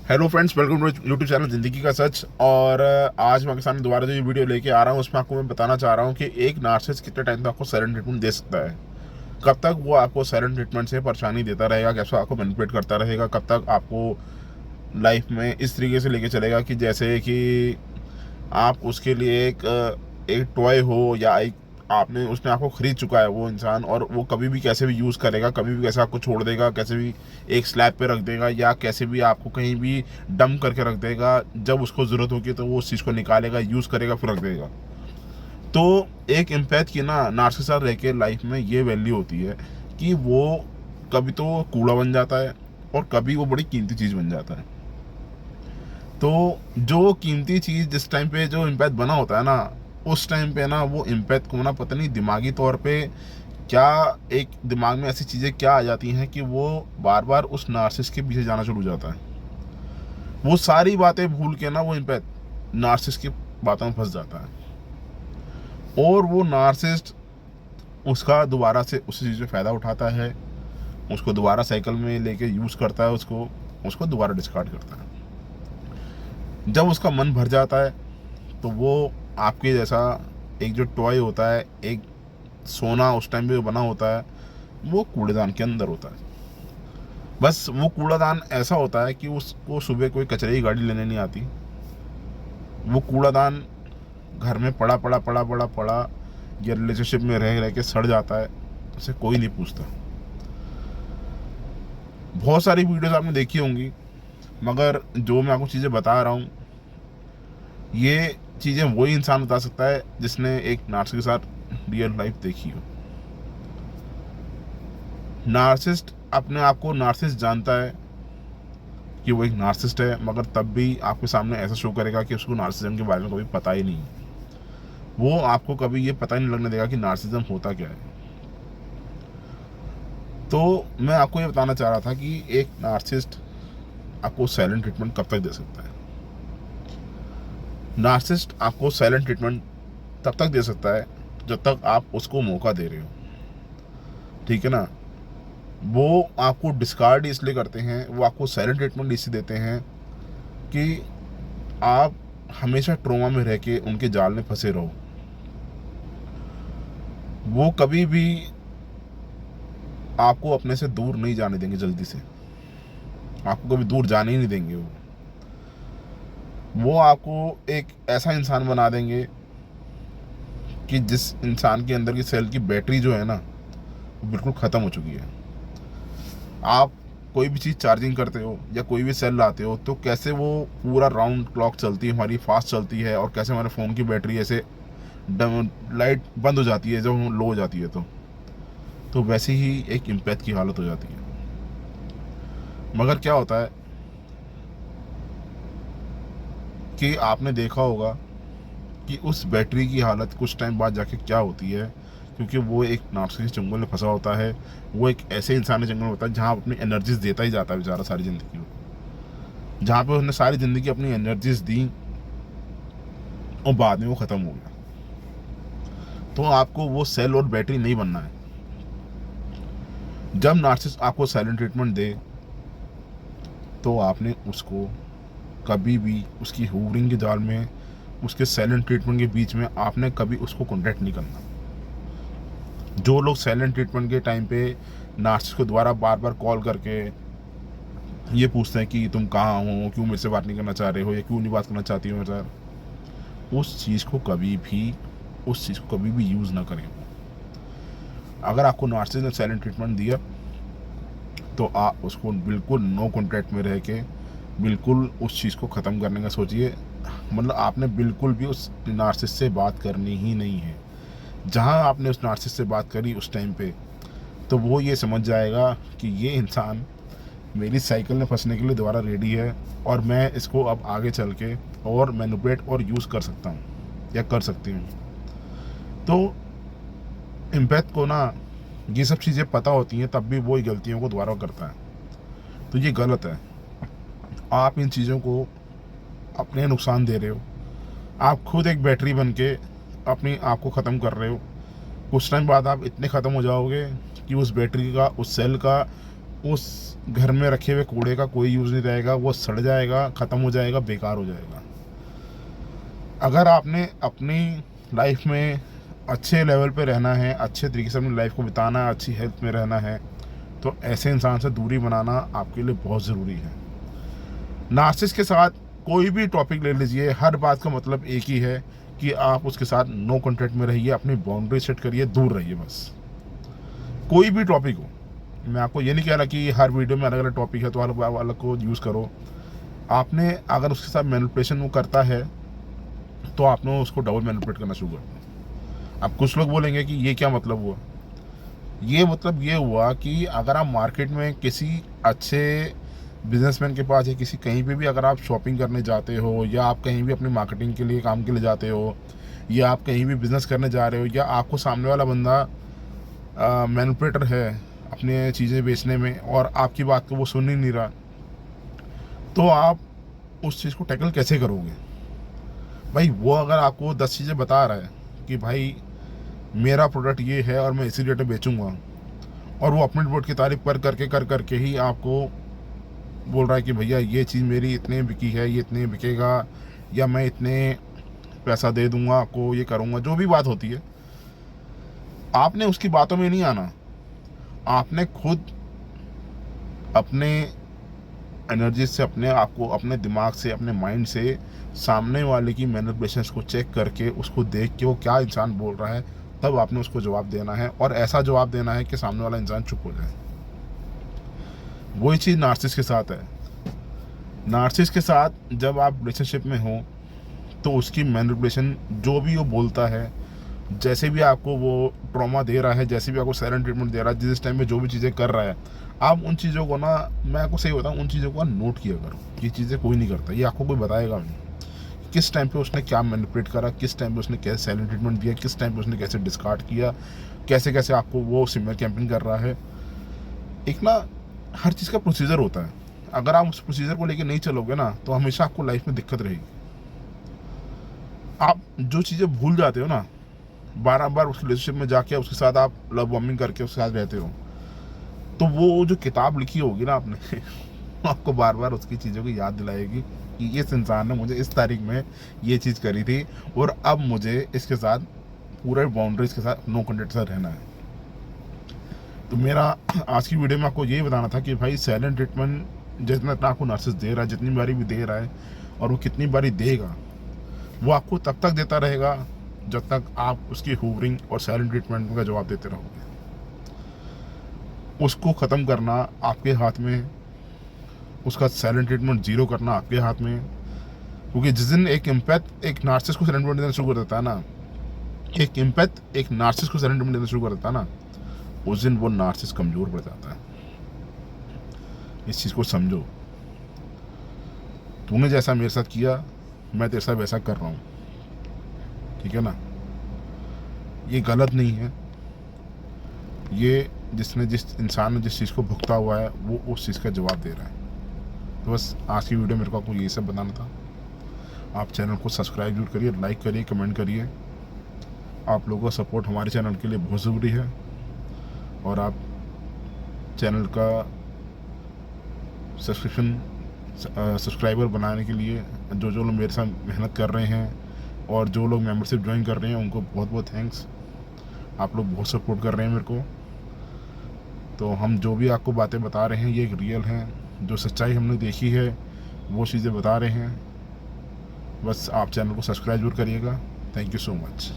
Hello friends, welcome to YouTube channel ज़िंदगी का सच। और आज मैं आपके सामने दोबारा जो ये वीडियो लेके आ रहा हूँ उसमें आपको मैं बताना चाह रहा हूँ कि एक नार्सिसिस्ट कितने टाइम तक आपको साइलेंट ट्रीटमेंट दे सकता है। कब तक वो आपको साइलेंट ट्रीटमेंट से परेशानी देता रहेगा, कैसे आपको मैनिपुलेट करता रहेगा, कब तक आपको लाइफ में इस तरीके से लेके चलेगा कि जैसे कि आप उसके लिए एक टॉय हो, या एक आपने उसने आपको खरीद चुका है वो इंसान, और वो कभी भी कैसे भी यूज़ करेगा, कभी भी कैसे आपको छोड़ देगा, कैसे भी एक स्लैब पे रख देगा, या कैसे भी आपको कहीं भी डंप करके रख देगा। जब उसको ज़रूरत होगी तो वो उस चीज़ को निकालेगा, यूज़ करेगा, फिर रख देगा। तो एक एम्पैथ की ना नार्सिसिस्ट के साथ रह के लाइफ में ये वैल्यू होती है कि वो कभी तो कूड़ा बन जाता है और कभी वो बड़ी कीमती चीज़ बन जाता है। तो जो कीमती चीज़ जिस टाइम पे जो इम्पैथ बना होता है ना, उस टाइम पे ना वो इम्पैथ को ना पता नहीं दिमागी तौर पे क्या, एक दिमाग में ऐसी चीज़ें क्या आ जाती हैं कि वो बार बार उस नार्सिसिस्ट के पीछे जाना शुरू हो जाता है। वो सारी बातें भूल के ना वो इम्पैथ नार्सिसिस्ट की बातों में फंस जाता है, और वो नार्सिसिस्ट उसका दोबारा से उस चीज़ में फ़ायदा उठाता है, उसको दोबारा साइकिल में लेके यूज़ करता है, उसको उसको दोबारा डिस्कार्ड करता है। जब उसका मन भर जाता है तो वो आपके जैसा एक जो टॉय होता है, एक सोना उस टाइम पे बना होता है, वो कूड़ेदान के अंदर होता है। बस वो कूड़ादान ऐसा होता है कि उसको सुबह कोई कचरे की गाड़ी लेने नहीं आती। वो कूड़ादान घर में पड़ा पड़ा पड़ा पड़ा पड़ा या रिलेशनशिप में रह रह के सड़ जाता है, उसे कोई नहीं पूछता। बहुत सारी वीडियोस आपने देखी होंगी, मगर जो मैं आपको चीज़ें बता रहा हूँ, ये चीज़ें वही इंसान बता सकता है जिसने एक नार्सिसिस्ट के साथ रियल लाइफ देखी हो। नार्सिसिस्ट अपने आप को नार्सिसिस्ट जानता है कि वो एक नार्सिसिस्ट है, मगर तब भी आपके सामने ऐसा शो करेगा कि उसको नार्सिसिज्म के बारे में कभी पता ही नहीं है। वो आपको कभी ये पता ही नहीं लगने देगा कि नार्सिसिज्म होता क्या है। तो मैं आपको ये बताना चाह रहा था कि एक नार्सिसिस्ट आपको साइलेंट ट्रीटमेंट कब तक दे सकता है। नार्सिसिस्ट आपको साइलेंट ट्रीटमेंट तब तक दे सकता है जब तक आप उसको मौका दे रहे हो, ठीक है ना। वो आपको डिस्कार्ड इसलिए करते हैं, वो आपको साइलेंट ट्रीटमेंट इसलिए देते हैं कि आप हमेशा ट्रॉमा में रह के उनके जाल में फंसे रहो। वो कभी भी आपको अपने से दूर नहीं जाने देंगे, जल्दी से आपको कभी दूर जाने ही नहीं देंगे। वो आपको एक ऐसा इंसान बना देंगे कि जिस इंसान के अंदर की सेल की बैटरी जो है ना, वो बिल्कुल ख़त्म हो चुकी है। आप कोई भी चीज़ चार्जिंग करते हो या कोई भी सेल लाते हो तो कैसे वो पूरा राउंड क्लॉक चलती है, हमारी फास्ट चलती है, और कैसे हमारे फ़ोन की बैटरी ऐसे लाइट बंद हो जाती है जब लो हो जाती है, तो वैसे ही एक इम्पैथ की हालत हो जाती है। मगर क्या होता है कि आपने देखा होगा कि उस बैटरी की हालत कुछ टाइम बाद जाके क्या होती है, क्योंकि वो एक नार्सिसिस्ट जंगल में फंसा होता है। वो एक ऐसे इंसानी जंगल में होता है जहाँ अपनी एनर्जीज देता ही जाता है बेचारा सारी ज़िंदगी में, जहाँ पे उसने सारी ज़िंदगी अपनी एनर्जीज दी और बाद में वो ख़त्म हो गया। तो आपको वो सेल और बैटरी नहीं बनना है। जब नार्सिसिस्ट आपको साइलेंट ट्रीटमेंट दे तो आपने उसको कभी भी उसकी हूवरिंग के जाल में, उसके साइलेंट ट्रीटमेंट के बीच में आपने कभी उसको कॉन्टैक्ट नहीं करना। जो लोग साइलेंट ट्रीटमेंट के टाइम पे नार्सिसिस्ट को दोबारा बार बार कॉल करके ये पूछते हैं कि तुम कहाँ हो, क्यों मेरे से बात नहीं करना चाह रहे हो, या क्यों नहीं बात करना चाहती हो मेरे साथ, उस चीज़ को कभी भी यूज़ ना करें। अगर आपको नार्सिसिस्ट ने साइलेंट ट्रीटमेंट दिया तो आप उसको बिल्कुल नो कॉन्टैक्ट में रह के बिल्कुल उस चीज़ को ख़त्म करने का सोचिए। मतलब आपने बिल्कुल भी उस नार्सिसिस्ट से बात करनी ही नहीं है। जहाँ आपने उस नार्सिसिस्ट से बात करी उस टाइम पे, तो वो ये समझ जाएगा कि ये इंसान मेरी साइकिल में फंसने के लिए दोबारा रेडी है, और मैं इसको अब आगे चल के और मैनिपुलेट और यूज़ कर सकता हूँ या कर सकती हूँ। तो इम्पैथ को ना ये सब चीज़ें पता होती हैं, तब भी वो गलतियों को दोबारा करता है। तो ये गलत है। आप इन चीज़ों को अपने नुकसान दे रहे हो। आप खुद एक बैटरी बन के अपनी आप को ख़त्म कर रहे हो। कुछ टाइम बाद आप इतने ख़त्म हो जाओगे कि उस बैटरी का, उस सेल का उस घर में रखे हुए कूड़े का कोई यूज़ नहीं रहेगा, वो सड़ जाएगा, ख़त्म हो जाएगा, बेकार हो जाएगा। अगर आपने अपनी लाइफ में अच्छे लेवल पे रहना है, अच्छे तरीके से अपनी लाइफ को बिताना है, अच्छी हेल्थ में रहना है, तो ऐसे इंसान से दूरी बनाना आपके लिए बहुत ज़रूरी है। नार्सिसिस्ट के साथ कोई भी टॉपिक ले लीजिए, हर बात का मतलब एक ही है कि आप उसके साथ नो कॉन्टैक्ट में रहिए, अपनी बाउंड्री सेट करिए, दूर रहिए बस। कोई भी टॉपिक हो, मैं आपको ये नहीं कह रहा कि हर वीडियो में अलग अलग टॉपिक है तो अलग अलग को यूज़ करो। आपने अगर उसके साथ मैनिपुलेशन वो करता है तो आपने उसको डबल मैनिपुलेट करना शुरू कर दिया। अब कुछ लोग बोलेंगे कि ये क्या मतलब हुआ? ये मतलब ये हुआ कि अगर आप मार्केट में किसी अच्छे बिजनेसमैन के पास या किसी कहीं पे भी अगर आप शॉपिंग करने जाते हो, या आप कहीं भी अपनी मार्केटिंग के लिए काम के लिए जाते हो, या आप कहीं भी बिज़नेस करने जा रहे हो, या आपको सामने वाला बंदा मैनिपुलेटर है अपने चीज़ें बेचने में और आपकी बात को वो सुन ही नहीं रहा, तो आप उस चीज़ को टैकल कैसे करोगे? भाई वो अगर आपको 10 चीज़ें बता रहा है कि भाई मेरा प्रोडक्ट ये है और मैं इसी रेट में बेचूंगा, और वो अपने प्रोडक्ट की तारीफ कर करके ही आपको बोल रहा है कि भैया ये चीज़ मेरी इतने बिकी है, ये इतने बिकेगा, या मैं इतने पैसा दे दूंगा आपको, ये करूंगा, जो भी बात होती है, आपने उसकी बातों में नहीं आना। आपने खुद अपने एनर्जी से, अपने आप को, अपने दिमाग से, अपने माइंड से सामने वाले की मैनिपुलेशंस को चेक करके, उसको देख के वो क्या इंसान बोल रहा है, तब आपने उसको जवाब देना है, और ऐसा जवाब देना है कि सामने वाला इंसान चुप हो जाए। वही चीज़ नार्सिसिस्ट के साथ है। नार्सिसिस्ट के साथ जब आप रिलेशनशिप में हो तो उसकी मैनिपुलेशन, जो भी वो बोलता है, जैसे भी आपको वो ट्रॉमा दे रहा है, जैसे भी आपको साइलेंट ट्रीटमेंट दे रहा है, जिस टाइम में जो भी चीज़ें कर रहा है, आप उन चीज़ों को ना, मैं आपको सही बताऊँ, उन चीज़ों को नोट किया करो। ये चीज़ें कोई नहीं करता, ये आपको कोई बताएगा नहीं। किस टाइम पे उसने क्या मैनिपुलेट करा, किस टाइम पे उसने कैसे साइलेंट ट्रीटमेंट दिया, किस टाइम पे उसने कैसे डिस्कार्ड किया, कैसे कैसे आपको वो सिमिलर कैंपेन कर रहा है। एक ना हर चीज़ का प्रोसीजर होता है। अगर आप उस प्रोसीजर को लेके नहीं चलोगे ना, तो हमेशा आपको लाइफ में दिक्कत रहेगी। आप जो चीज़ें भूल जाते हो ना, बार बार उस रिलेशनशिप में जाके उसके साथ आप लव बॉम्बिंग करके उसके साथ रहते हो, तो वो जो किताब लिखी होगी ना आपने आपको बार बार उसकी चीज़ों की याद दिलाएगी कि इस इंसान ने मुझे इस तारीख में ये चीज़ करी थी, और अब मुझे इसके साथ पूरे बाउंड्रीज के साथ नो कॉन्टैक्ट से रहना है। तो मेरा आज की वीडियो में आपको यही बताना था कि भाई साइलेंट ट्रीटमेंट जितना आपको नार्सिसिस्ट दे रहा है, जितनी बारी भी दे रहा है, और वो कितनी बारी देगा, वो आपको तब तक देता रहेगा जब तक आप उसकी हूवरिंग और साइलेंट ट्रीटमेंट का जवाब देते रहोगे। उसको ख़त्म करना आपके हाथ में, उसका साइलेंट ट्रीटमेंट जीरो करना आपके हाथ में। क्योंकि जिस दिन एक एम्पैथ एक नार्सिसिस्ट को साइलेंट ट्रीटमेंट देना शुरू कर देता है ना, एक एम्पैथ एक नार्सिसिस्ट को साइलेंट ट्रीटमेंट देना शुरू कर देता है ना, उस दिन वो नार्सिसिस्ट कमज़ोर पड़ जाता है। इस चीज़ को समझो। तूने जैसा मेरे साथ किया, मैं तेरे साथ वैसा कर रहा हूँ, ठीक है ना? ये गलत नहीं है। ये जिस इंसान ने जिस चीज़ को भुगता हुआ है, वो उस चीज़ का जवाब दे रहा है। तो बस आज की वीडियो मेरे को आपको ये सब बताना था। आप चैनल को सब्सक्राइब जरूर करिए, लाइक करिए, कमेंट करिए। आप लोगों का सपोर्ट हमारे चैनल के लिए बहुत ज़रूरी है, और आप चैनल का सब्सक्राइबर बनाने के लिए जो लोग मेरे साथ मेहनत कर रहे हैं, और जो लोग मेंबरशिप ज्वाइन कर रहे हैं, उनको बहुत बहुत थैंक्स। आप लोग बहुत सपोर्ट कर रहे हैं मेरे को। तो हम जो भी आपको बातें बता रहे हैं, ये रियल हैं, जो सच्चाई हमने देखी है वो चीज़ें बता रहे हैं। बस आप चैनल को सब्सक्राइब जरूर करिएगा। Thank you so much.